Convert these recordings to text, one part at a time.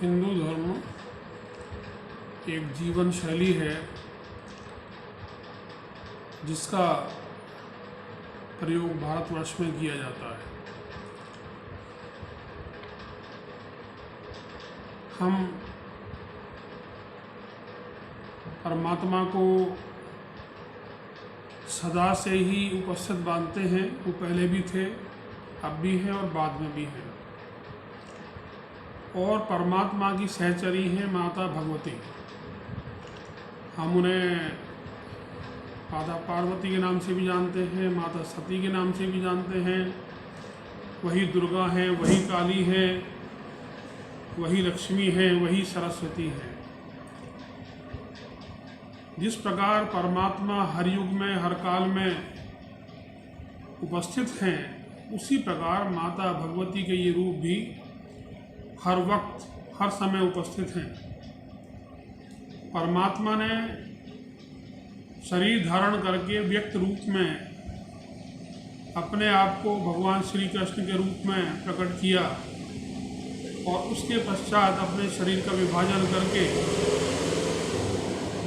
हिंदू धर्म एक जीवन शैली है जिसका प्रयोग भारतवर्ष में किया जाता है। हम परमात्मा को सदा से ही उपस्थित मानते हैं। वो पहले भी थे, अब भी हैं और बाद में भी हैं। और परमात्मा की सहचरी हैं माता भगवती। हम उन्हें माता पार्वती के नाम से भी जानते हैं, माता सती के नाम से भी जानते हैं। वही दुर्गा हैं, वही काली हैं, वही लक्ष्मी हैं, वही सरस्वती हैं। जिस प्रकार परमात्मा हर युग में, हर काल में उपस्थित हैं, उसी प्रकार माता भगवती के ये रूप भी हर वक्त, हर समय उपस्थित हैं। परमात्मा ने शरीर धारण करके व्यक्त रूप में अपने आप को भगवान श्री कृष्ण के रूप में प्रकट किया और उसके पश्चात अपने शरीर का विभाजन करके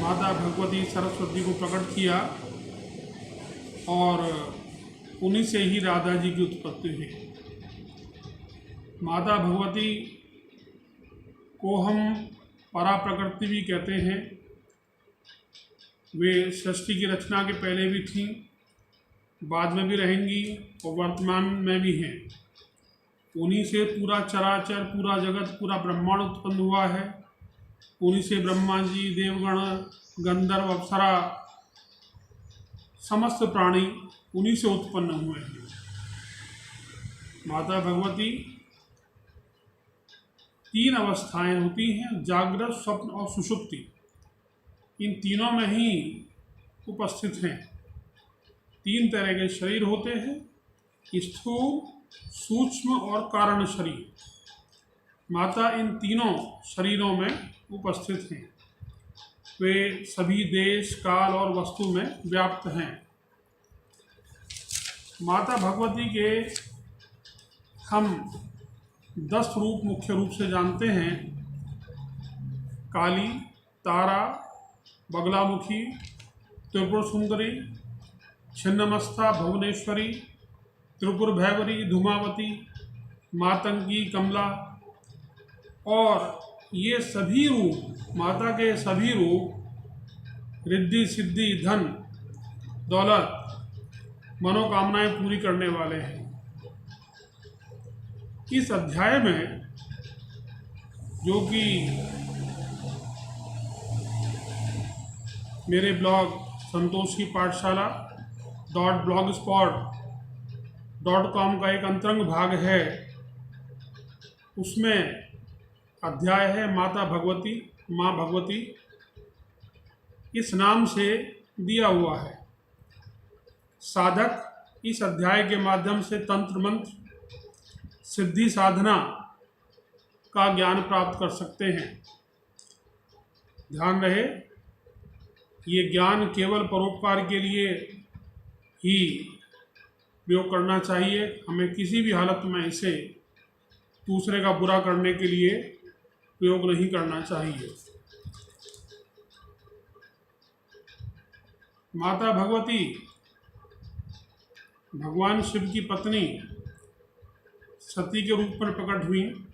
माता भगवती सरस्वती को प्रकट किया और उन्हीं से ही राधा जी की उत्पत्ति हुई। माता भगवती को हम परा प्रकृति भी कहते हैं। वे सृष्टि की रचना के पहले भी थीं, बाद में भी रहेंगी और वर्तमान में भी हैं। उन्हीं से पूरा चराचर, पूरा जगत, पूरा ब्रह्मांड उत्पन्न हुआ है। उन्हीं से ब्रह्मा जी, देवगण, गंधर्व, अप्सरा, समस्त प्राणी उन्हीं से उत्पन्न हुए हैं। माता भगवती तीन अवस्थाएं होती हैं, जागृत, स्वप्न और सुषुप्ति। इन तीनों में ही उपस्थित हैं। तीन तरह के शरीर होते हैं, स्थूल, सूक्ष्म और कारण शरीर। माता इन तीनों शरीरों में उपस्थित हैं। वे सभी देश, काल और वस्तु में व्याप्त हैं। माता भगवती के हम 10 रूप मुख्य रूप से जानते हैं। काली, तारा, बगलामुखी, त्रिपुर सुंदरी, छिन्नमस्ता, भुवनेश्वरी, त्रिपुर भैवरी, धूमावती, मातंगी, कमला। और ये सभी रूप, माता के सभी रूप रिद्धि, सिद्धि, धन, दौलत, मनोकामनाएं पूरी करने वाले हैं। इस अध्याय में, जो कि मेरे ब्लॉग संतोष की पाठशाला .blogspot.com का एक अंतरंग भाग है, उसमें अध्याय है माता भगवती, माँ भगवती। इस नाम से दिया हुआ है। साधक इस अध्याय के माध्यम से तंत्र मंत्र, सिद्धि, साधना का ज्ञान प्राप्त कर सकते हैं। ध्यान रहे, ये ज्ञान केवल परोपकार के लिए ही प्रयोग करना चाहिए। हमें किसी भी हालत में इसे दूसरे का बुरा करने के लिए प्रयोग नहीं करना चाहिए। माता भगवती भगवान शिव की पत्नी सती के रूप में प्रकट हुई।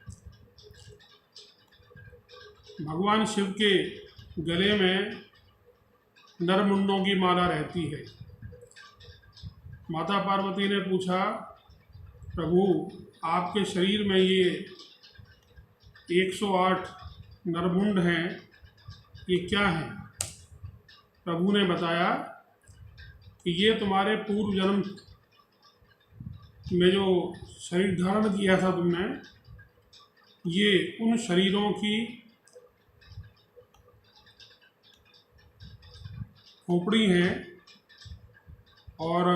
भगवान शिव के गले में नरमुंडों की माला रहती है। माता पार्वती ने पूछा, प्रभु आपके शरीर में ये 108 नरमुंड हैं, ये क्या हैं? प्रभु ने बताया कि ये तुम्हारे पूर्व जन्म में जो शरीर धारण किया था तुमने, ये उन शरीरों की खोपड़ी हैं और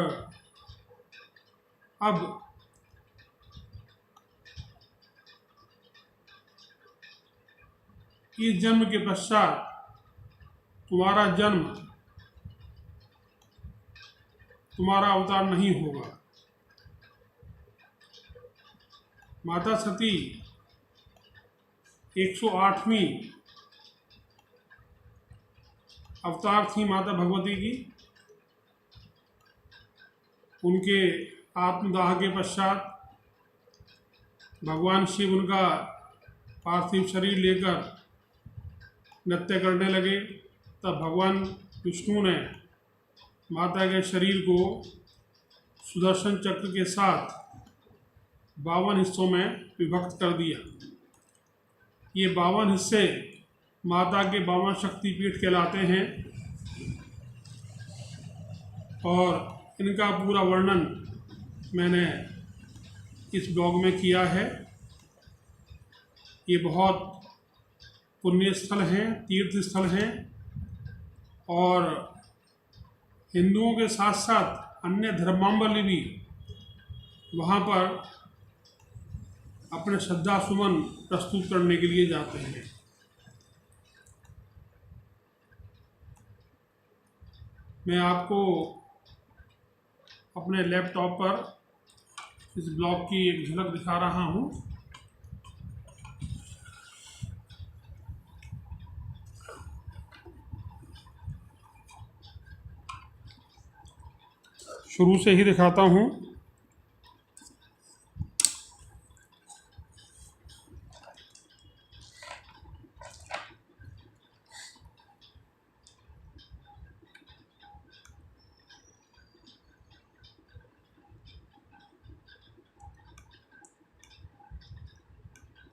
अब इस जन्म के पश्चात तुम्हारा जन्म, तुम्हारा अवतार नहीं होगा। माता सती 108वीं अवतार थी माता भगवती की। उनके आत्मदाह के पश्चात भगवान शिव उनका पार्थिव शरीर लेकर नृत्य करने लगे। तब भगवान विष्णु ने माता के शरीर को सुदर्शन चक्र के साथ 52 हिस्सों में विभक्त कर दिया। ये 52 हिस्से माता के 52 शक्तिपीठ कहलाते हैं और इनका पूरा वर्णन मैंने इस ब्लॉग में किया है। ये बहुत पुण्य स्थल हैं, तीर्थ स्थल हैं और हिंदुओं के साथ साथ अन्य धर्मावलंबी भी वहाँ पर अपने श्रद्धा सुमन प्रस्तुत करने के लिए जाते हैं। मैं आपको अपने लैपटॉप पर इस ब्लॉग की एक झलक दिखा रहा हूँ। शुरू से ही दिखाता हूँ।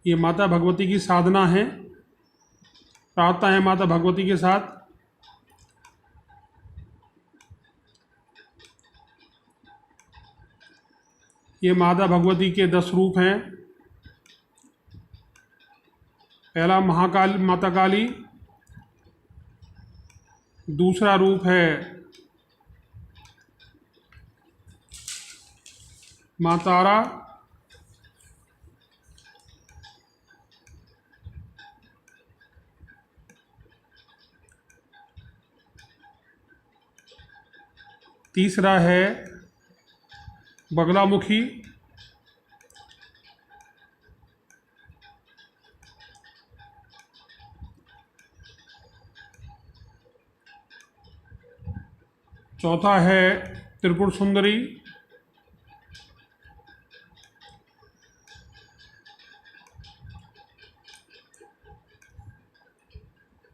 ये माता भगवती की साधना है, प्रार्थना है माता भगवती के साथ। ये माता भगवती के 10 रूप हैं। पहला महाकाल माता काली, दूसरा रूप है माँ तारा, तीसरा है बगलामुखी, चौथा है त्रिपुर सुंदरी,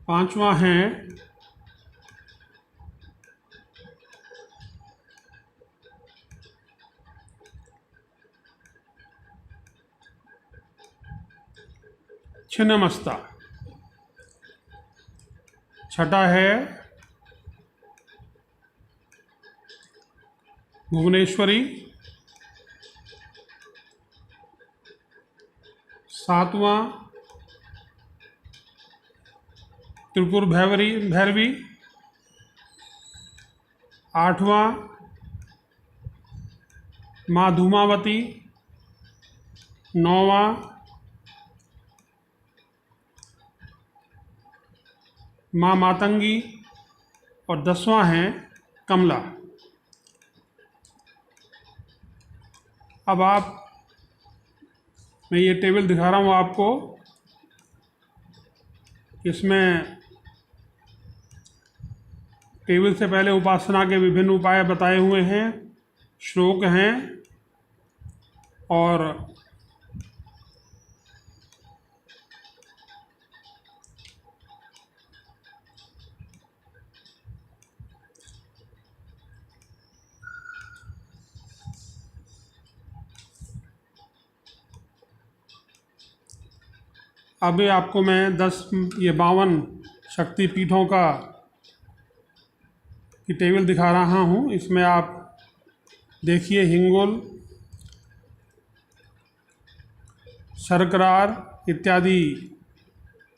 पांचवा है छिन्नमस्ता, छठा है भुवनेश्वरी, सातवां त्रिपुर भैरवी, आठवां माँ धूमावती, नौवां माँ मातंगी और 10वां है कमला। अब मैं ये टेबल दिखा रहा हूँ आपको। इसमें टेबल से पहले उपासना के विभिन्न उपाय बताए हुए हैं, श्लोक हैं और अभी आपको मैं 52 शक्तिपीठों की टेबल दिखा रहा हूँ। इसमें आप देखिए हिंगोल, सरकरार इत्यादि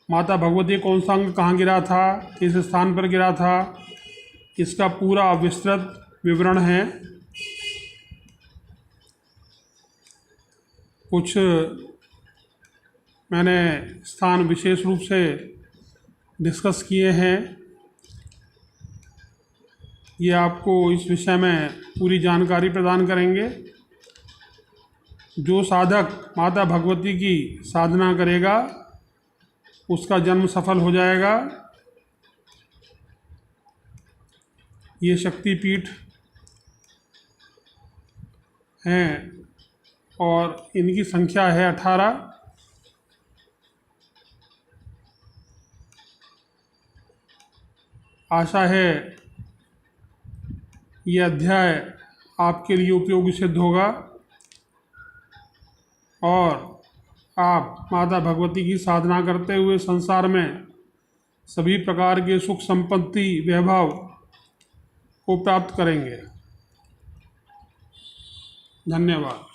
माता भगवती कौन सा अंग कहाँ गिरा था, किस स्थान पर गिरा था, इसका पूरा विस्तृत विवरण है। कुछ मैंने स्थान विशेष रूप से डिस्कस किए हैं। ये आपको इस विषय में पूरी जानकारी प्रदान करेंगे। जो साधक माता भगवती की साधना करेगा उसका जन्म सफल हो जाएगा। ये शक्तिपीठ हैं और इनकी संख्या है 18। आशा है ये अध्याय आपके लिए उपयोगी सिद्ध होगा और आप माता भगवती की साधना करते हुए संसार में सभी प्रकार के सुख संपत्ति वैभव को प्राप्त करेंगे। धन्यवाद।